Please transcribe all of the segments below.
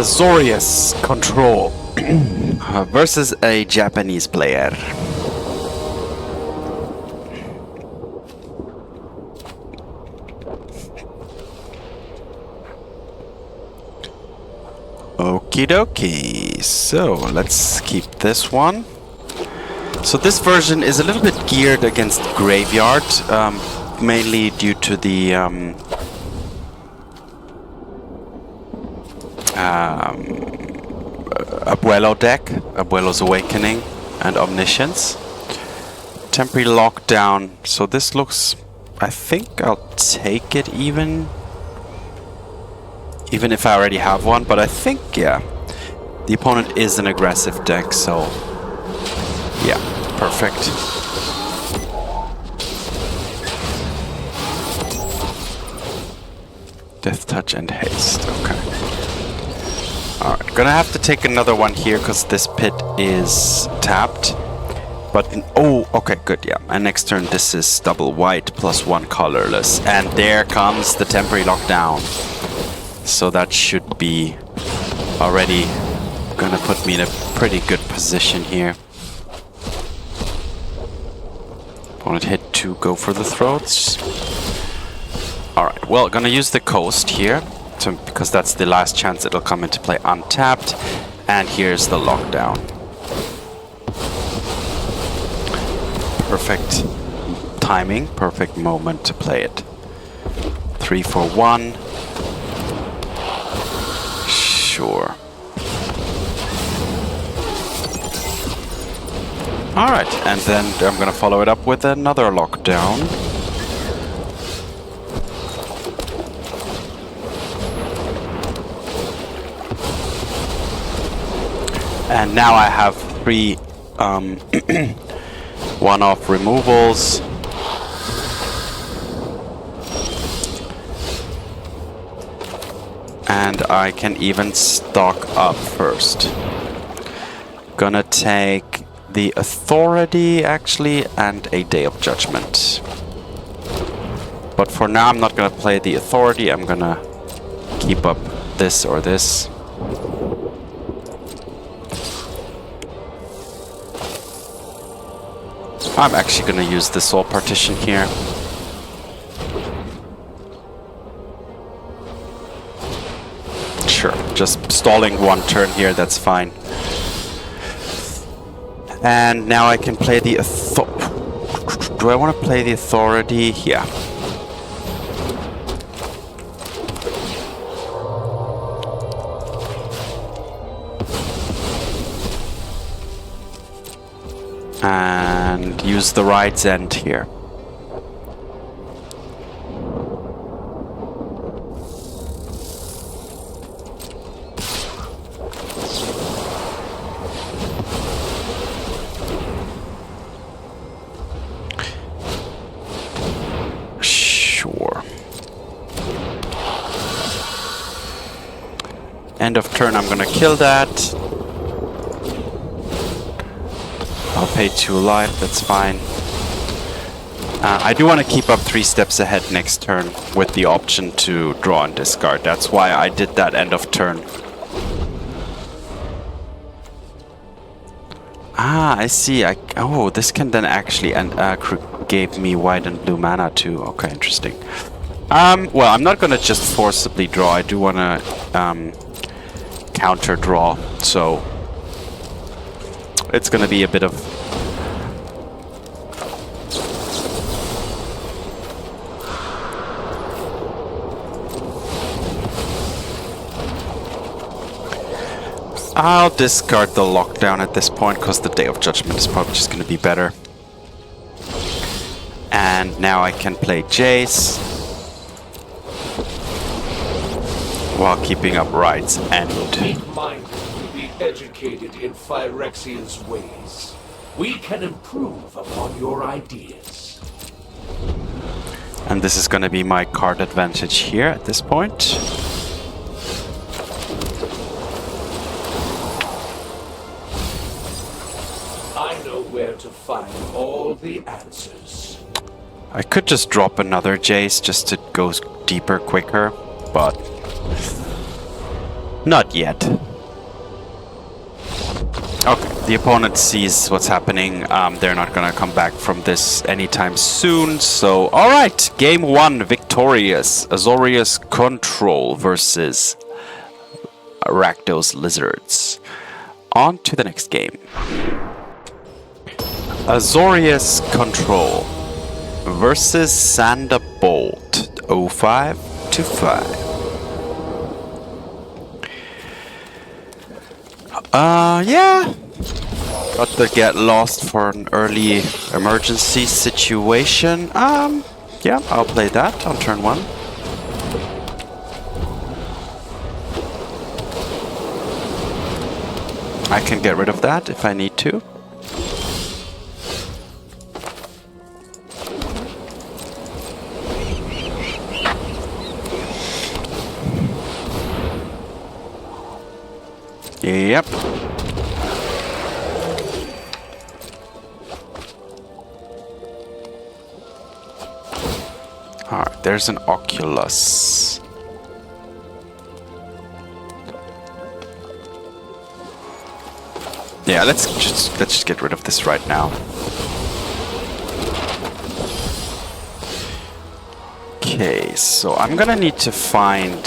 Azorius control versus a Japanese player. Okie dokie. So let's keep this one. So this version is a little bit geared against Graveyard, mainly due to the Abuelo deck, Abuelo's Awakening and Omniscience. Temporary Lockdown. So this looks, I think I'll take it even if I already have one, but I think, yeah, the opponent is an aggressive deck, so yeah, perfect. Death Touch and Haste, okay. Alright, gonna have to take another one here because this pit is tapped. But, oh, okay, good, yeah. And next turn this is double white plus one colorless. And there comes the temporary lockdown. So that should be already gonna put me in a pretty good position here. Opponent hit to go for the throats. Alright, well, gonna use the Coast here, because that's the last chance it'll come into play untapped. And here's the lockdown. Perfect timing, perfect moment to play it. 3 for 1. Sure. Alright, and then I'm gonna follow it up with another lockdown. And now I have 3 one-off removals. And I can even stock up first. Gonna take the Authority, actually, and a Day of Judgment. But for now, I'm not gonna play the Authority. I'm gonna keep up this or this. I'm actually gonna use the Soul Partition here. Sure, just stalling one turn here, that's fine. And now I can play the Do I want to play the Authority? Yeah. And use the Ride's End here. End of turn, I'm gonna kill that. I'll pay 2 life, that's fine. I do want to keep up 3 steps ahead next turn with the option to draw and discard. That's why I did that end of turn. Ah, I see. Oh, this can then actually gave me white and blue mana too. Okay, interesting. Well, I'm not gonna just forcibly draw. I do want to counter draw, so it's gonna be a bit of I'll discard the lockdown at this point because the Day of Judgment is probably just gonna be better. And now I can play Jace while keeping up Ride's End. Weak-minded will be educated in Phyrexian's ways. We can improve upon your ideas. And this is going to be my card advantage here at this point. I know where to find all the answers. I could just drop another Jace just to go deeper quicker, but Not yet. Okay, the opponent sees what's happening. They're not gonna come back from this anytime soon. So, alright, game 1, victorious. Azorius Control versus Rakdos Lizards. On to the next game. Azorius Control versus Sander Bolt. 05 to 5. Yeah. Got to get lost for an early emergency situation. Yeah, I'll play that on turn 1. I can get rid of that if I need to. Yep. Alright, there's an Oculus. Yeah, let's just get rid of this right now. Okay, so I'm gonna need to find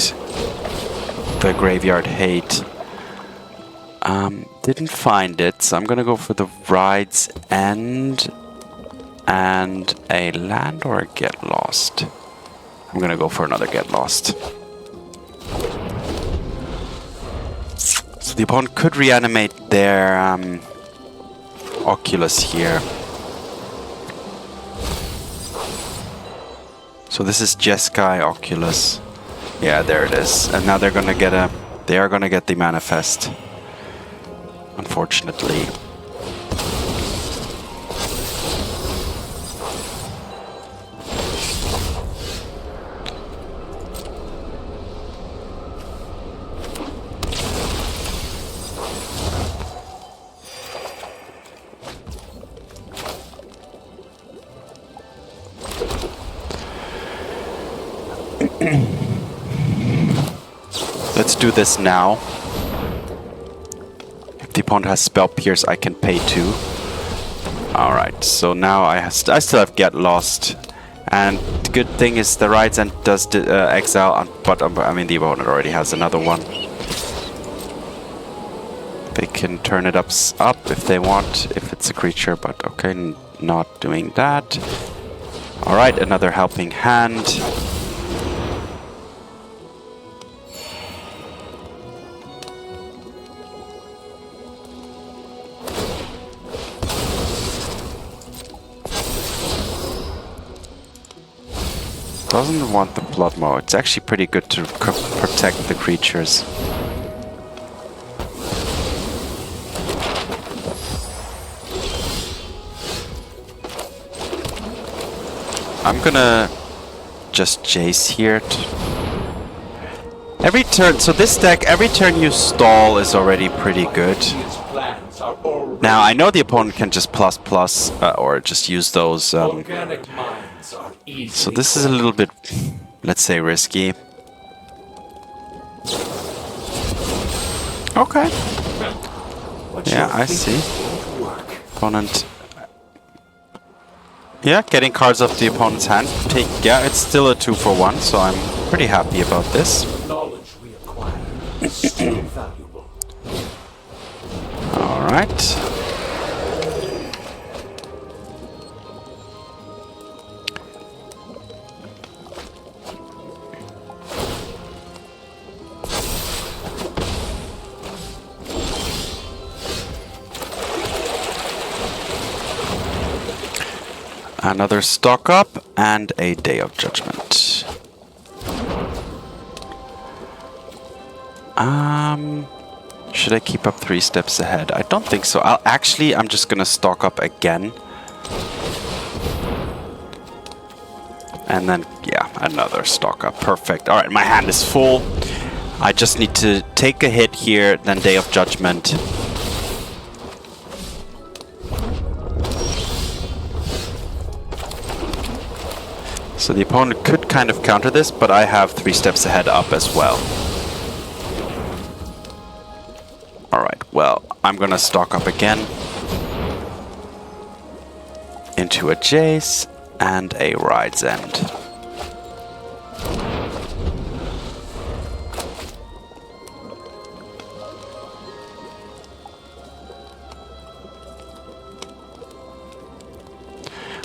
the Graveyard Hate. Didn't find it, so I'm gonna go for the Ride's End and a land or a Get Lost. I'm gonna go for another Get Lost. So the opponent could reanimate their Oculus here. So this is Jeskai Oculus. Yeah, there it is. And now they're gonna get they are gonna get the Manifest. Unfortunately. Let's do this now. If the opponent has Spell Pierce, I can pay 2. Alright, so now I still have Get Lost. And the good thing is the Ride's End does exile, but I mean the opponent already has another one. They can turn it up if they want, if it's a creature, but okay, not doing that. Alright, another Helping Hand. Doesn't want the Blood Mow. It's actually pretty good to protect the creatures. I'm gonna just Jace here. Every turn, so this deck, every turn you stall is already pretty good. Now I know the opponent can just plus or just use those. So this is a little bit, let's say, risky. Okay. Yeah, I see. Opponent. Yeah, getting cards off the opponent's hand. Yeah, it's still a 2-for-1, so I'm pretty happy about this. Knowledge we acquire is still valuable. All right. Another Stock Up and a Day of Judgment. Should I keep up 3 steps ahead? I don't think so. I'm just gonna Stock Up again. And then, yeah, another Stock Up. Perfect. Alright, my hand is full. I just need to take a hit here, then Day of Judgment. So the opponent could kind of counter this, but I have 3 steps ahead up as well. Well, I'm gonna stock up again into a Jace and a Ride's End.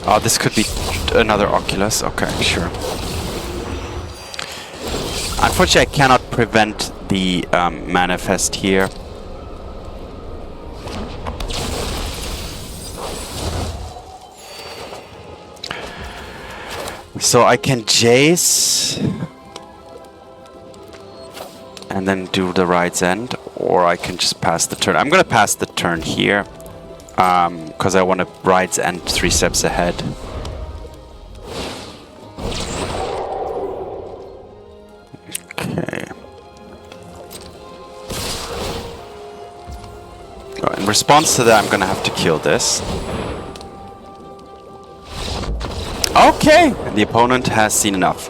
Oh, this could be another Oculus. Okay, sure. Unfortunately, I cannot prevent the manifest here. So I can Jace and then do the Ride's End, or I can just pass the turn. I'm gonna pass the turn here. Because I want to Ride's End 3 steps ahead. Okay. Oh, in response to that, I'm gonna have to kill this. Okay! And the opponent has seen enough.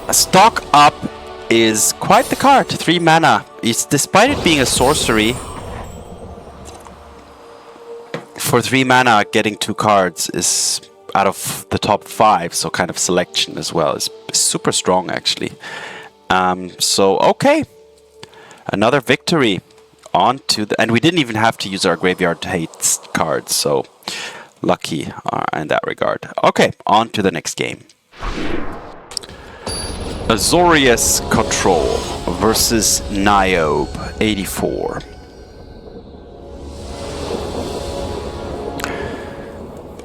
A stock up is quite the card. 3 mana. Despite it being a sorcery, for 3 mana, getting 2 cards is out of the top 5, so kind of selection as well is super strong, actually. So, okay. Another victory. On to the... And we didn't even have to use our Graveyard Hates cards, so lucky in that regard. Okay, on to the next game. Azorius Control versus Niobe 84.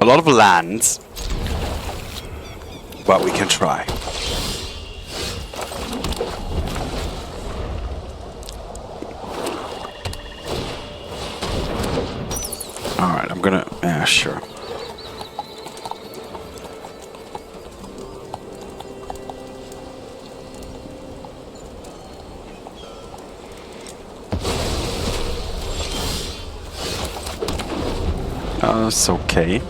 A lot of lands, but we can try. Alright, I'm gonna... Yeah, sure. It's okay.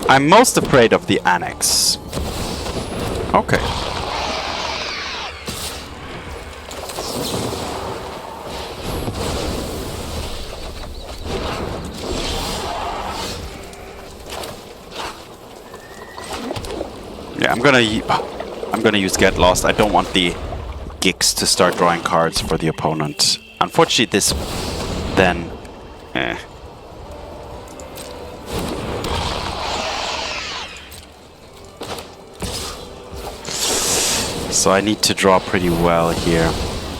I'm most afraid of the Annex. Okay. Yeah, I'm gonna use Get Lost. I don't want the Gix to start drawing cards for the opponent. Unfortunately, this then... So I need to draw pretty well here.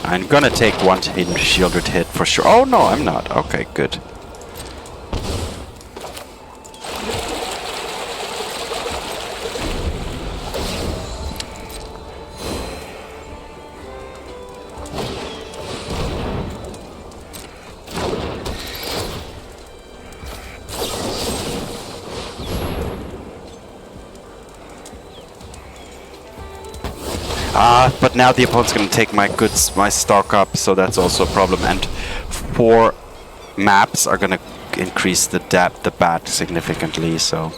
I'm gonna take one shielded hit for sure. Oh no, I'm not. Okay, good. But now the opponent's gonna take my stock up, so that's also a problem. And 4 maps are gonna increase the bat significantly, so...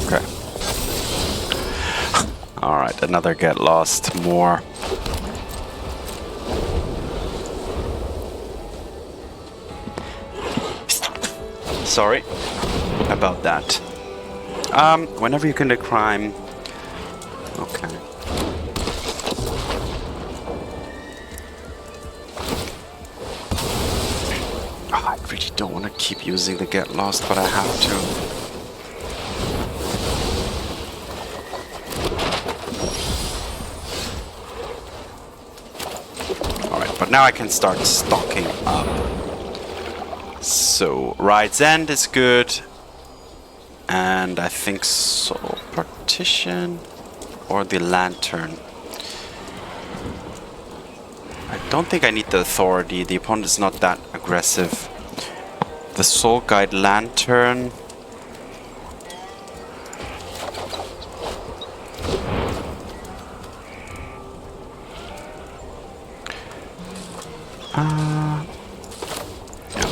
Okay. Alright, another Get Lost, more. Sorry about that. Whenever you commit a crime... Okay. Oh, I really don't want to keep using the Get Lost, but I have to. Alright, but now I can start stocking up. So, Ride's End is good, and I think Soul Partition or the Lantern. I don't think I need the Authority, the opponent is not that aggressive. The Soul Guide Lantern.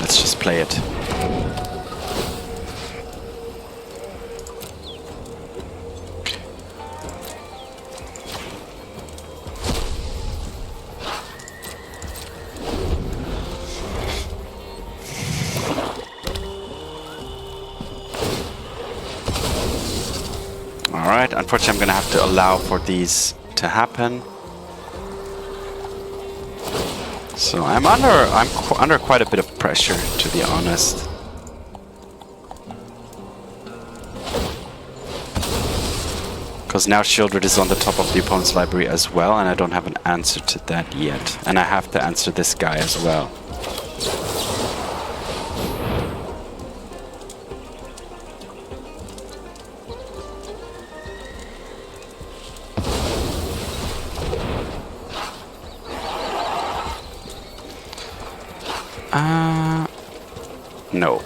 Let's just play it. Alright, unfortunately I'm gonna have to allow for these to happen. So I'm under quite a bit of pressure, to be honest. Because now Shieldred is on the top of the opponent's library as well, and I don't have an answer to that yet. And I have to answer this guy as well. No.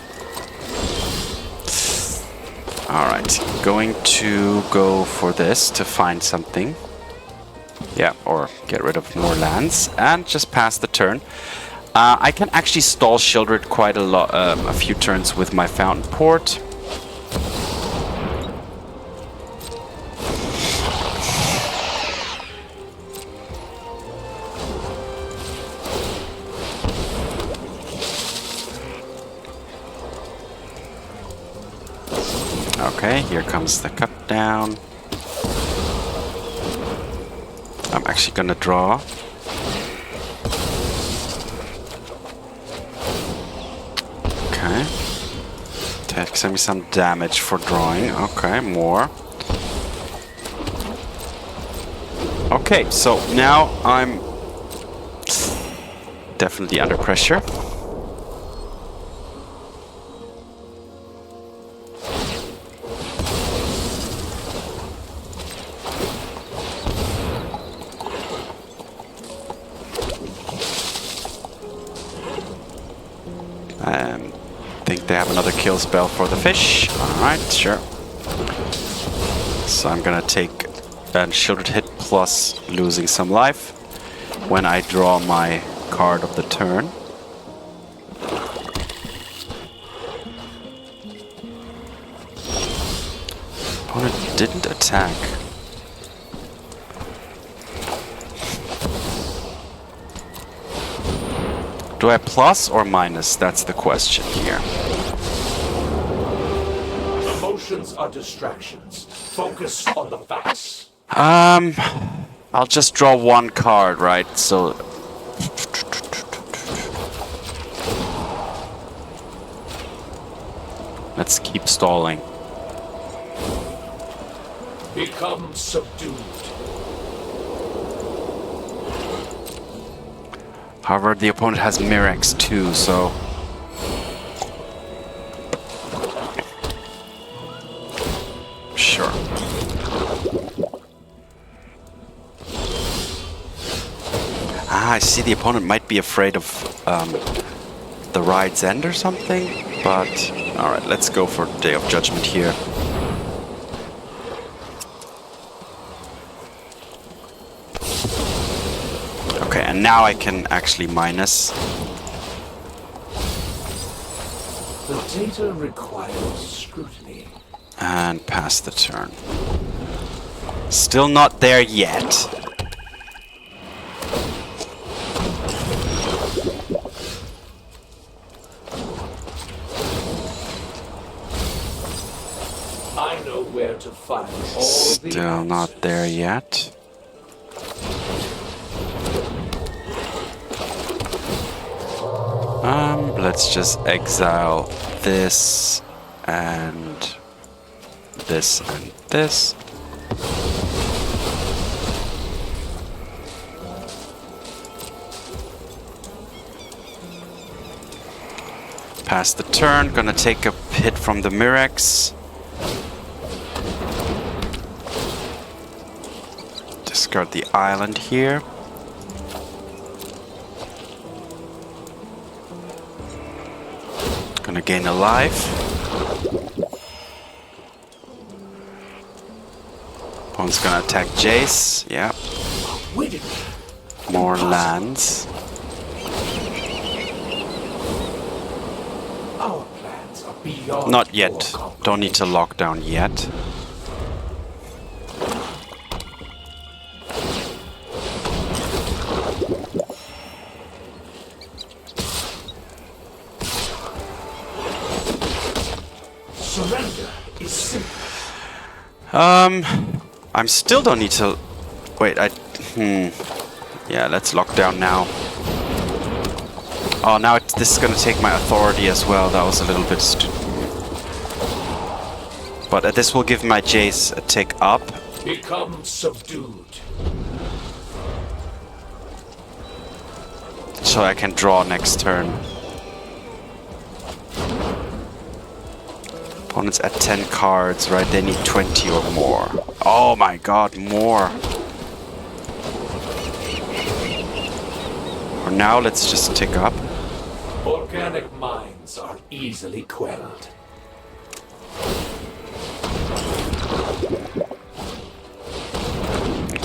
Alright, going to go for this to find something. Yeah, or get rid of more lands and just pass the turn. I can actually stall Shieldred quite a few turns with my Fountainport. Okay, here comes the cut down. I'm actually gonna draw. Okay. Takes me some damage for drawing. Okay, more. Okay, so now I'm definitely under pressure. They have another kill spell for the fish. Alright, sure. So I'm gonna take a Shieldred hit plus losing some life when I draw my card of the turn. Opponent didn't attack. Do I plus or minus? That's the question here. Emotions are distractions. Focus on the facts. I'll just draw one card, right? So let's keep stalling. Become subdued. However, the opponent has Mirrex too, so sure. I see the opponent might be afraid of the Ride's End or something, but alright, let's go for Day of Judgment here. Okay, and now I can actually minus. The data requires scrutiny. And pass the turn. Still not there yet. I know where to find all the Still not there yet. Let's just exile this and this and this. Pass the turn, gonna take a hit from the Mirrex. Discard the island here. Gonna gain a life. Opponent's gonna attack Jace. Yeah. More lands. Our plans are beyond Not yet. Don't need to lock down yet. Surrender is simple. I'm still don't need to... Wait, yeah, let's lock down now. Oh, now this is gonna take my authority as well. That was a little bit but this will give my Jace a tick up. Become subdued. So I can draw next turn. Opponents at 10 cards, right? They need 20 or more. Oh my god, more. For now, let's just tick up. Organic minds are easily quelled.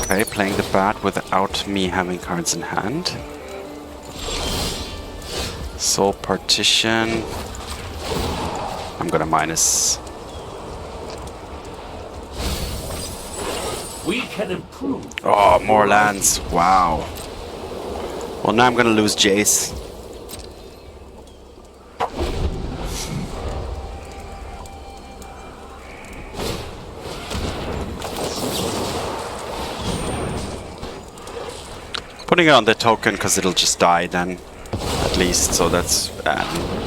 Okay, playing the bat without me having cards in hand. Soul Partition. I'm gonna minus. We can improve. Oh, more lands. Wow. Well, now I'm gonna lose Jace. Putting it on the token because it'll just die then, at least. So that's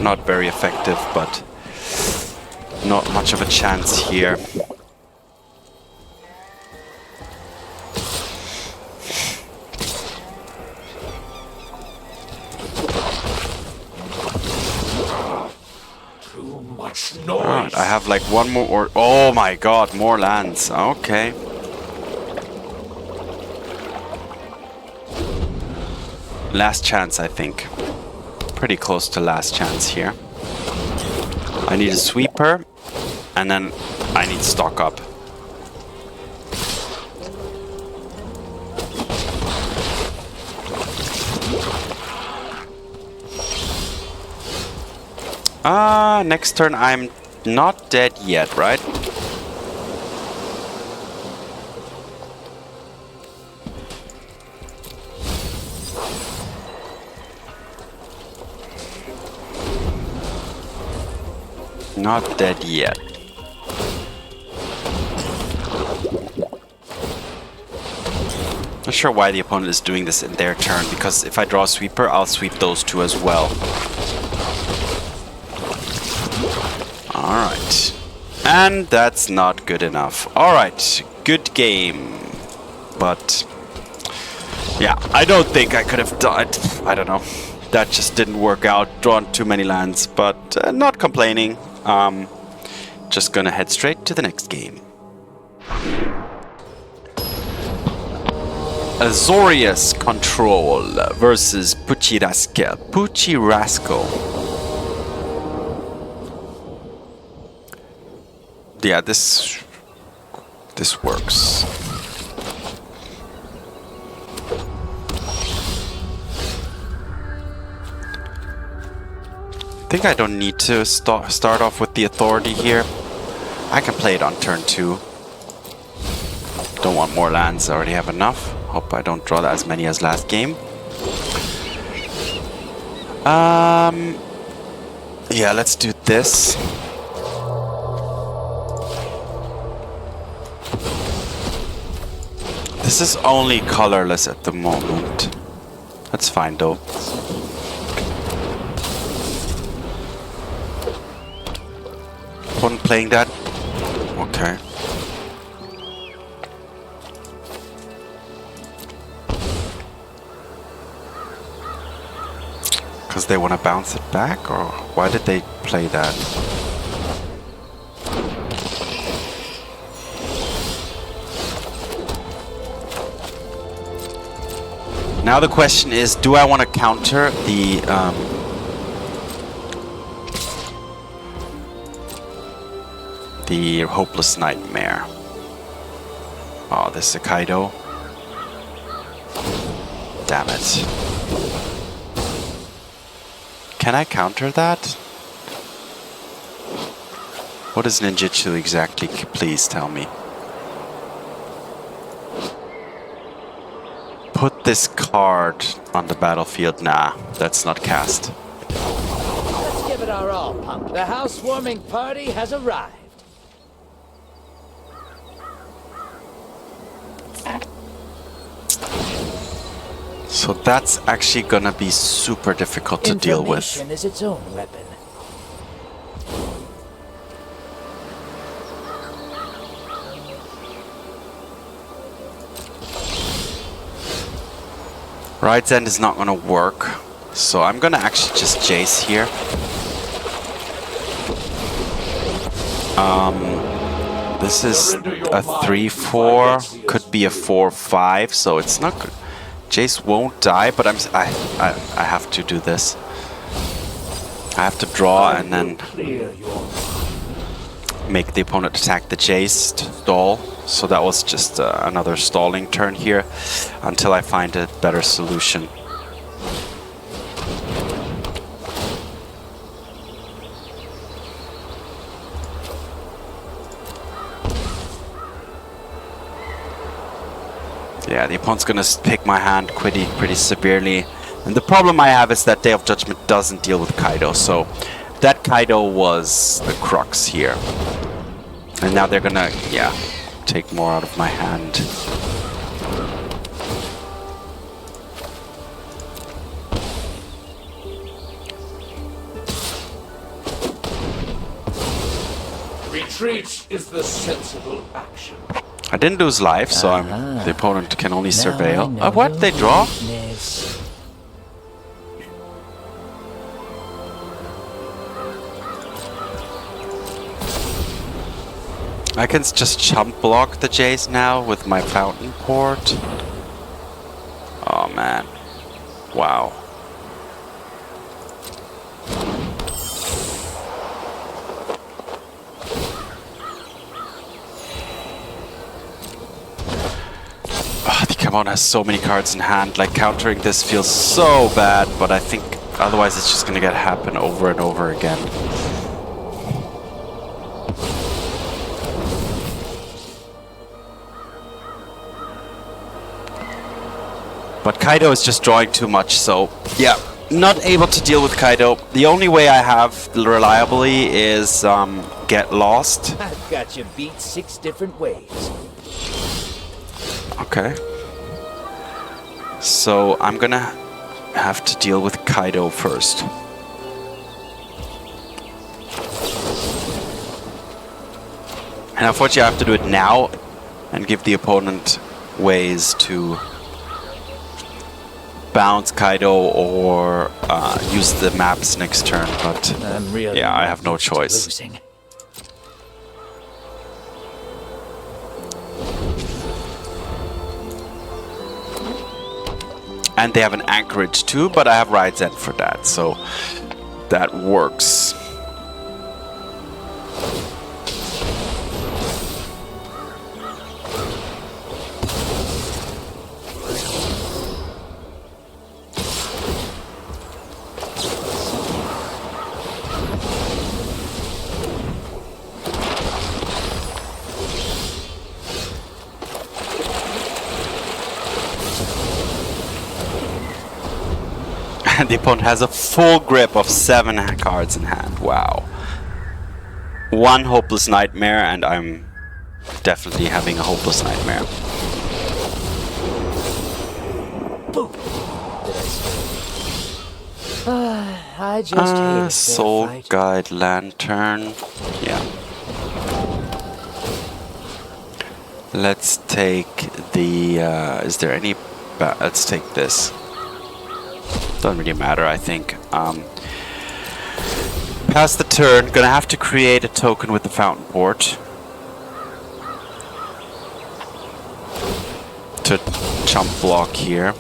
not very effective, but not much of a chance here. Too much noise. Alright, I have like one more or oh my god, more lands. Okay. Last chance, I think. Pretty close to last chance here. I need a sweeper, and then I need stock up. Next turn I'm not dead yet, right? Not dead yet. Not sure why the opponent is doing this in their turn, because if I draw a sweeper, I'll sweep those two as well. Alright. And that's not good enough. Alright, good game. But yeah, I don't think I could have died. I don't know. That just didn't work out. Drawn too many lands, but not complaining. Just gonna head straight to the next game. Azorius Control versus Pucci Rascal. Pucci Rascal. Yeah, this works. I think I don't need to start off with the authority here. I can play it on turn 2. Don't want more lands, I already have enough. Hope I don't draw as many as last game. Yeah, let's do this. This is only colorless at the moment. That's fine though. Opponent playing that? Okay. Because they want to bounce it back, or why did they play that? Now the question is, do I want to counter the Hopeless Nightmare? Oh, this is a Kaido. Damn it. Can I counter that? What is ninjutsu exactly? Please tell me. Put this card on the battlefield. Nah, that's not cast. Let's give it our all, punk. The housewarming party has arrived. So that's actually gonna be super difficult to deal with. Information is its own weapon. Ride's End is not gonna work, so I'm gonna actually just Jace here. This is a 3/4, could be a 4/5, so it's not good. Jace won't die, but I have to do this. I have to draw and then make the opponent attack the Jace to stall. So that was just another stalling turn here until I find a better solution. Yeah, the opponent's gonna pick my hand pretty severely. And the problem I have is that Day of Judgment doesn't deal with Kaido, so that Kaido was the crux here. And now they're gonna, yeah, take more out of my hand. Retreat is the sensible action. I didn't lose life, so the opponent can only surveil. What? They draw? Weakness. I can just chump block the Jace now with my Fountainport. Oh man. Wow. The Kamon has so many cards in hand, like countering this feels so bad, but I think otherwise it's just gonna happen over and over again. But Kaido is just drawing too much, so yeah, not able to deal with Kaido. The only way I have reliably is get lost. I've got you beat 6 different ways. Okay. So I'm gonna have to deal with Kaido first. And unfortunately I have to do it now and give the opponent ways to bounce Kaido or use the maps next turn, but I'm really yeah, I have no used to choice. losing. And they have an anchorage too, but I have Ride's End for that, so that works. And the opponent has a full grip of 7 cards in hand. Wow. One Hopeless Nightmare, and I'm definitely having a Hopeless Nightmare. Boom. I just hate a fair Soul fight. Guide Lantern. Yeah. Let's take the... is there any... let's take this. Doesn't really matter, I think. Pass the turn. Gonna have to create a token with the Fountainport to chump block here.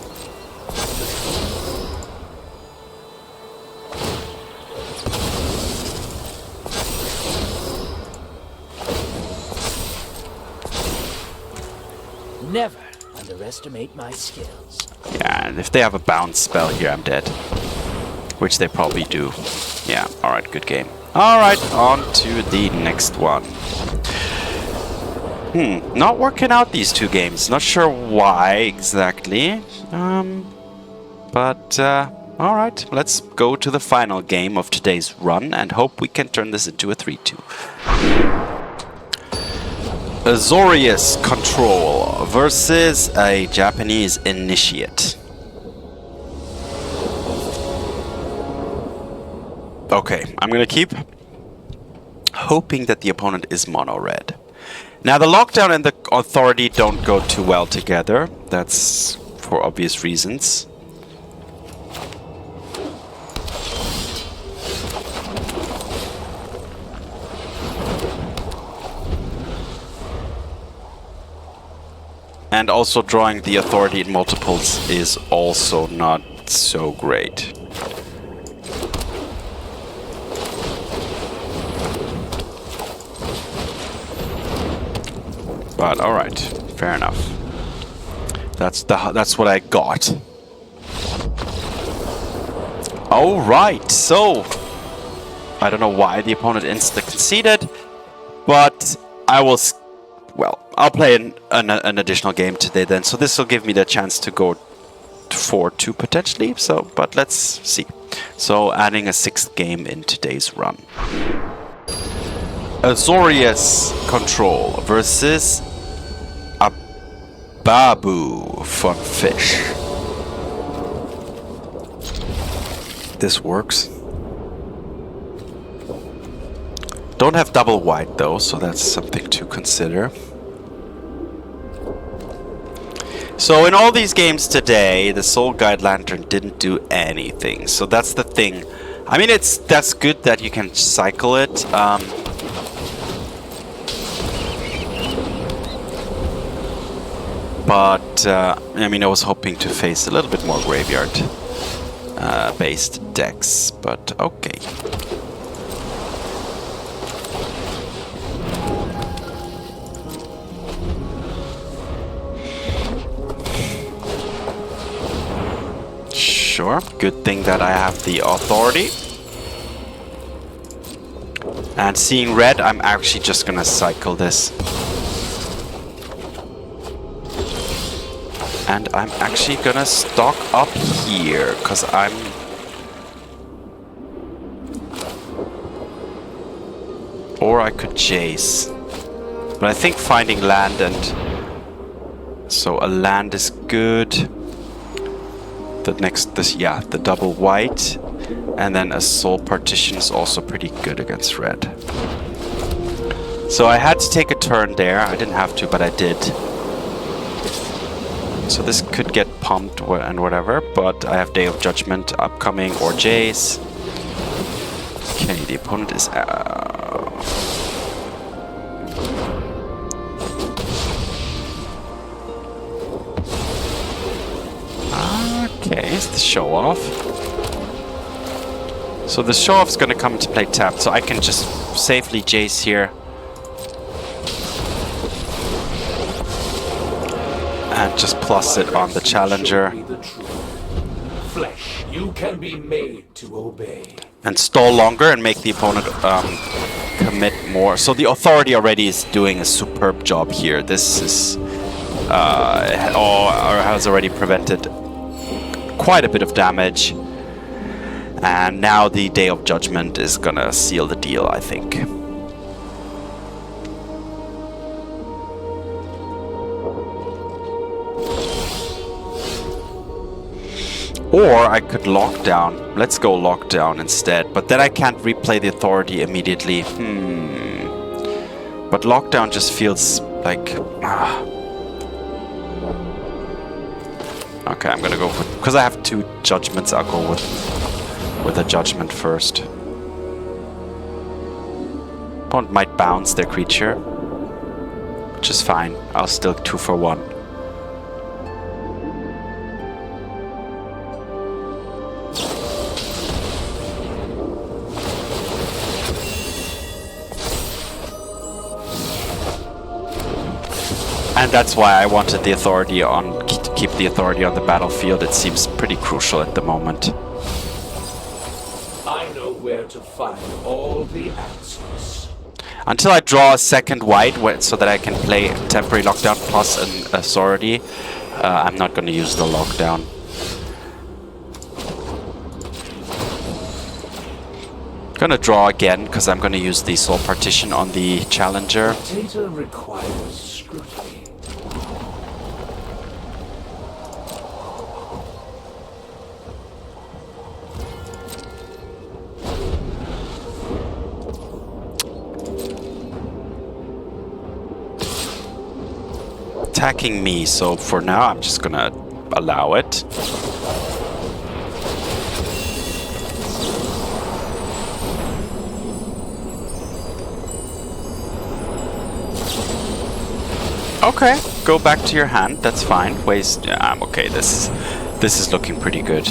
Never underestimate my skills. Yeah, and if they have a bounce spell here, I'm dead. Which they probably do. Yeah, alright, good game. Alright, on to the next one. Not working out these two games. Not sure why exactly. But alright, let's go to the final game of today's run and hope we can turn this into a 3-2. Azorius Control versus a Japanese Initiate. Okay, I'm gonna keep hoping that the opponent is mono red. Now the lockdown and the authority don't go too well together. That's for obvious reasons. And also drawing the authority in multiples is also not so great. But all right, fair enough. That's what I got. All right, so I don't know why the opponent insta conceded, but I will. Well, I'll play an additional game today then. So this will give me the chance to go to 4-2 potentially. So, but let's see. So adding a 6th game in today's run. Azorius control versus a Babu from Fish. This works. Don't have double white though, so that's something to consider. So in all these games today, the Soul Guide Lantern didn't do anything. So that's the thing. I mean, that's good that you can cycle it. But I mean, I was hoping to face a little bit more graveyard based decks, but okay. Sure, good thing that I have the authority. And seeing red, I'm actually just gonna cycle this. And I'm actually gonna stock up here, because I'm... Or I could Jace. But I think finding land and... So a land is good. The double white. And then a Soul Partition is also pretty good against red. So I had to take a turn there. I didn't have to, but I did. So this could get pumped and whatever, but I have Day of Judgment upcoming or Jace. Okay, the opponent is okay, it's the show off. So the show off's gonna come to play tapped, so I can just safely Jace here. And just plus it on the challenger. Flesh, you can be made to obey. And stall longer and make the opponent commit more. So the authority already is doing a superb job here. This is has already prevented quite a bit of damage. And now the Day of Judgment is gonna seal the deal, I think. Or I could lock down. Let's go lock down instead. But then I can't replay the authority immediately. But lockdown just feels like... Okay, I'm gonna go for... Because I have 2 judgments, I'll go with a judgment first. Opponent might bounce their creature. Which is fine. I'll still 2 for 1. And that's why I wanted the authority on, to keep the authority on the battlefield. It seems pretty crucial at the moment. I know where to find all the answers. Until I draw a second white, so that I can play temporary lockdown plus an authority, I'm not going to use the lockdown. Gonna draw again, because I'm gonna use the Soul Partition on the challenger. Data requires scrutiny. attacking me, so for now I'm just gonna allow it. Okay, go back to your hand. That's fine. Waste. Yeah, I'm okay. This is looking pretty good.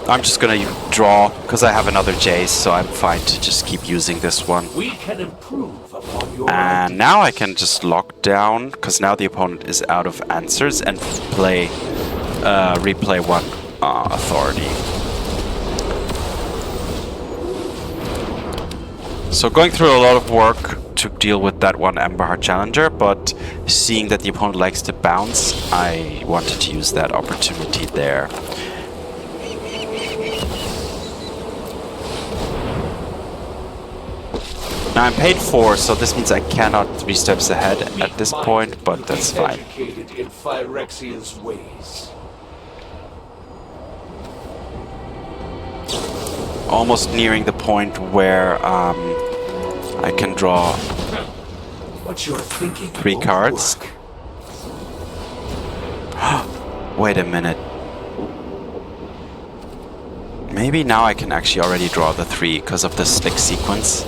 I'm just gonna draw because I have another Jace, so I'm fine to just keep using this one. We can improve upon your And now I can just lock down because now the opponent is out of answers and play. Replay one authority. So going through a lot of work to deal with that one Emberheart Challenger, but seeing that the opponent likes to bounce, I wanted to use that opportunity there. Now I'm paid 4, so this means I cannot 3 steps ahead at this point, but that's fine. Educated in Phyrexia's ways. Almost nearing the point where I can draw What you're thinking 3 won't cards. work. Wait a minute. Maybe now I can actually already draw the 3 because of the slick sequence.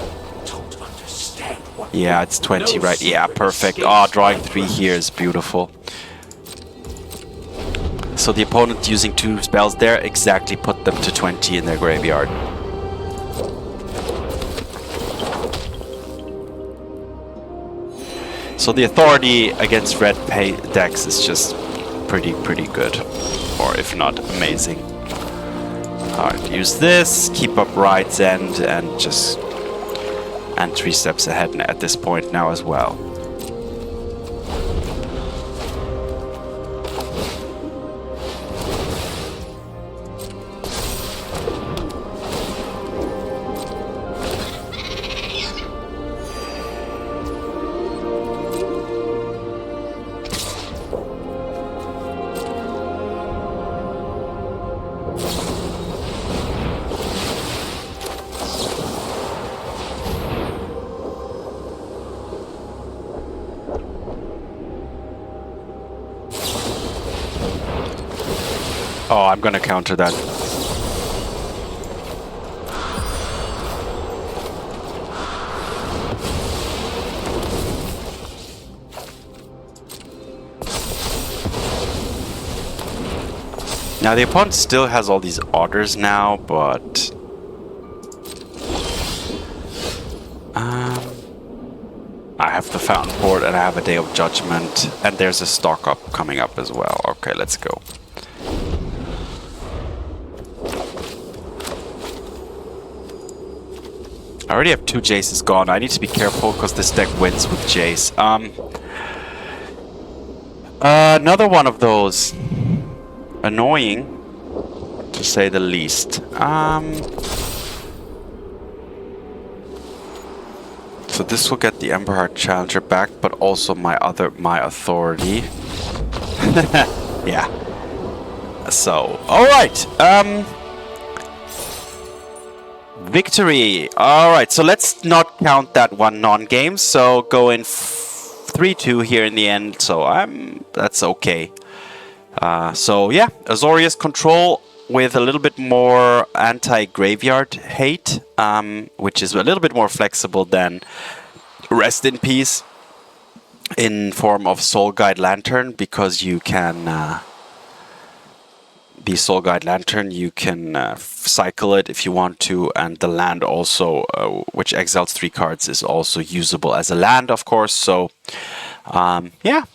Don't understand what Yeah, it's 20, no right? Yeah, secret perfect. escapes Oh, drawing my 3 grasp. here is beautiful. So the opponent using 2 spells there exactly put them to 20 in their graveyard. So the authority against red decks is just pretty good. Or if not, amazing. Alright, use this, keep up Ride's End, and just... And 3 steps ahead at this point now as well. Oh, I'm gonna counter that. Now the opponent still has all these otters now, but... I have the Fountainport and I have a Day of Judgment, and there's a stock up coming up as well. Okay, let's go. I already have 2 Jaces gone. I need to be careful because this deck wins with Jace. Another one of those. Annoying, to say the least. So this will get the Emberheart Challenger back, but also my authority. Yeah. So, alright. Victory! Alright, so let's not count that one non-game, so go in 3-2 here in the end, so that's okay. So yeah, Azorius control with a little bit more anti-graveyard hate, which is a little bit more flexible than Rest in Peace in form of Soul Guide Lantern, because you can... the Soul Guide Lantern, you can cycle it if you want to, and the land also, which exiles 3 cards, is also usable as a land, of course. So, yeah,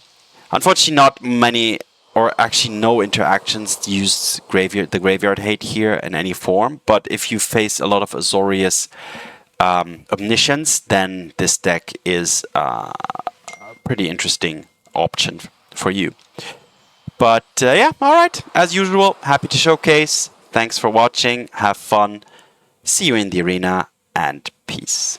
unfortunately, not many, or actually no interactions use the graveyard hate here in any form. But if you face a lot of Azorius Omniscience, then this deck is a pretty interesting option for you. But yeah, alright, as usual, happy to showcase. Thanks for watching, have fun, see you in the arena, and peace.